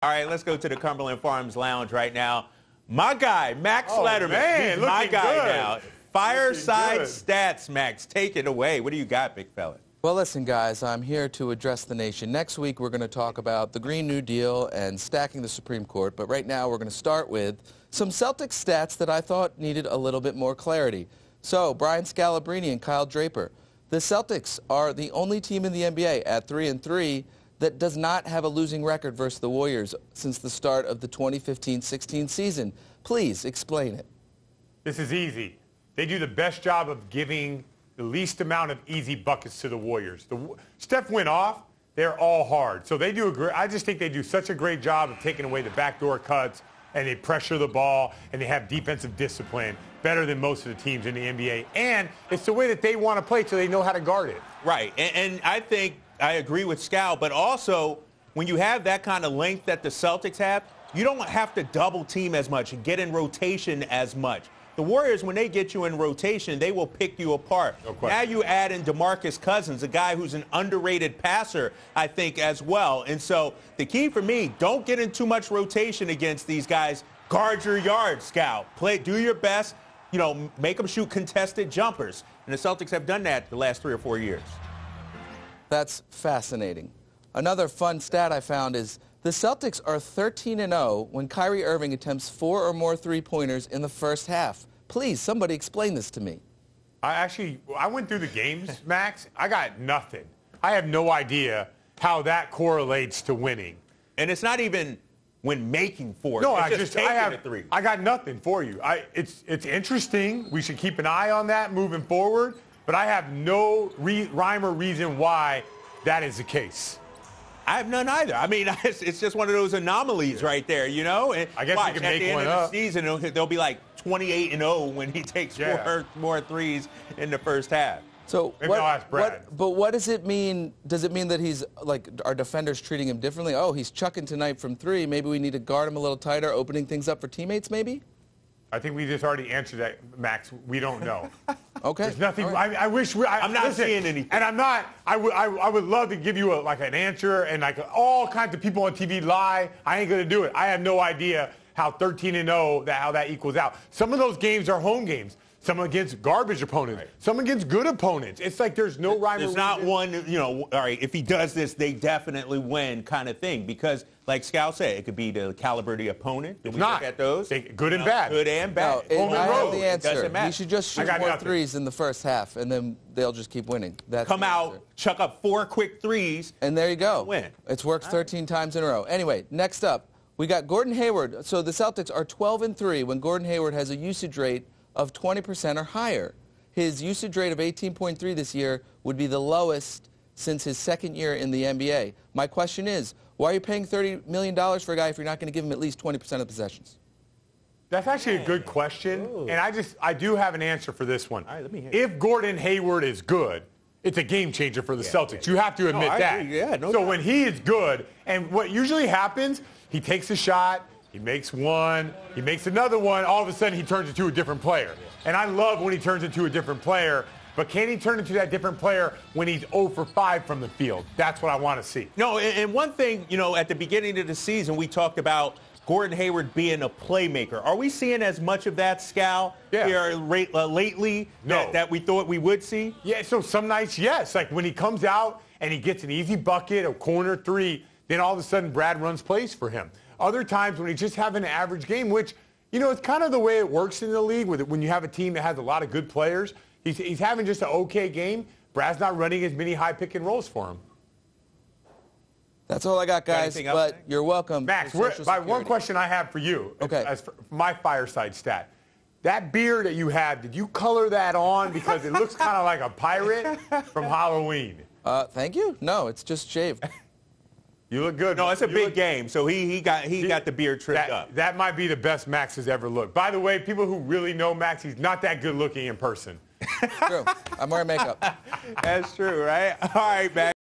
All right, let's go to the Cumberland Farms Lounge right now. My guy, Max Letterman. Man, he's my guy good. now. Fireside Stats, Max. Take it away. What do you got, big fella? Well, listen, guys, I'm here to address the nation. Next week, we're going to talk about the Green New Deal and stacking the Supreme Court. But right now, we're going to start with some Celtics stats that I thought needed a little bit more clarity. So, Brian Scalabrine and Kyle Draper. The Celtics are the only team in the NBA at 3-3 that does not have a losing record versus the Warriors since the start of the 2015-16 season. Please explain it. This is easy. They do the best job of giving the least amount of easy buckets to the Warriors. Steph went off. They're all hard. So they do I just think they do such a great job of taking away the backdoor cuts, and they pressure the ball, and they have defensive discipline better than most of the teams in the NBA. And it's the way that they want to play, so they know how to guard it. Right. And I think I agree with Scal, but also when you have that kind of length that the Celtics have, you don't have to double team as much and get in rotation as much. The Warriors, when they get you in rotation, they will pick you apart. No question. Now you add in DeMarcus Cousins, a guy who's an underrated passer, I think, as well. And so the key for me, don't get in too much rotation against these guys. Guard your yard, Scal. Do your best. Make them shoot contested jumpers. And the Celtics have done that the last 3 or 4 years. That's fascinating. Another fun stat I found is the Celtics are 13-0 when Kyrie Irving attempts 4 or more three-pointers in the first half. Please, somebody explain this to me. I went through the games, Max. I got nothing. I have no idea how that correlates to winning. And it's not even when making four. No, it's I got nothing for you. It's interesting. We should keep an eye on that moving forward. But I have no rhyme or reason why that is the case. I have none either. I mean, it's just one of those anomalies right there, And I guess watch, you can make at the one end up. of the season, they'll be like 28-0 when he takes 4 more threes in the first half. So Maybe I'll ask Brad. But what does it mean? Does it mean that he's like our defenders treating him differently? Oh, he's chucking tonight from 3. Maybe we need to guard him a little tighter, opening things up for teammates. Maybe. I think we just already answered that, Max. We don't know. Okay. There's nothing. Right. I wish I'm not seeing anything. And I'm not. I would love to give you an answer, and all kinds of people on TV lie. I ain't gonna do it. I have no idea how 13-0 how that equals out. Some of those games are home games. Some against garbage opponents. Right. Some against good opponents. It's like there's no rhyme or reason. There's not one, all right, if he does this, they definitely win kind of thing. Because, like Scal said, it could be the caliber of the opponent. It's we look at those? Good and bad. Good and bad. No, I have the answer. Doesn't matter. He should just shoot more threes in the first half, and then they'll just keep winning. Come out, chuck up 4 quick threes. And there you go. Win. It's worked 13 times in a row. Anyway, next up, we got Gordon Hayward. So the Celtics are 12-3 when Gordon Hayward has a usage rate of 20% or higher. His usage rate of 18.3 this year would be the lowest since his second year in the NBA. My question is, why are you paying $30 million for a guy if you're not going to give him at least 20% of possessions? That's actually a good question, and I do have an answer for this one. All right, let me hear if Gordon Hayward is good, it's a game changer for the Celtics. You have to admit that. Agree. When he is good, and what usually happens, he takes a shot, he makes one, he makes another one, all of a sudden he turns into a different player. And I love when he turns into a different player, but can he turn into that different player when he's 0 for 5 from the field? That's what I want to see. No, and one thing, at the beginning of the season, we talked about Gordon Hayward being a playmaker. Are we seeing as much of that, Scal, here lately that we thought we would see? Yeah, so some nights, yes. Like when he comes out and he gets an easy bucket, a corner 3, then all of a sudden Brad runs plays for him. Other times when he's just having an average game, which, it's kind of the way it works in the league when you have a team that has a lot of good players. He's having just an okay game. Brad's not running as many high pick and rolls for him. That's all I got, guys, but you're welcome. Max, one question I have for you, as for my fireside stat. That beard that you have, did you color that on? Because it looks kind of like a pirate from Halloween. Thank you. No, it's just shaved. You look good. No, it's a big game, so he got the beard trimmed up. That might be the best Max has ever looked. By the way, people who really know Max, he's not that good looking in person. True. I'm wearing makeup. That's true, right? All right, Max.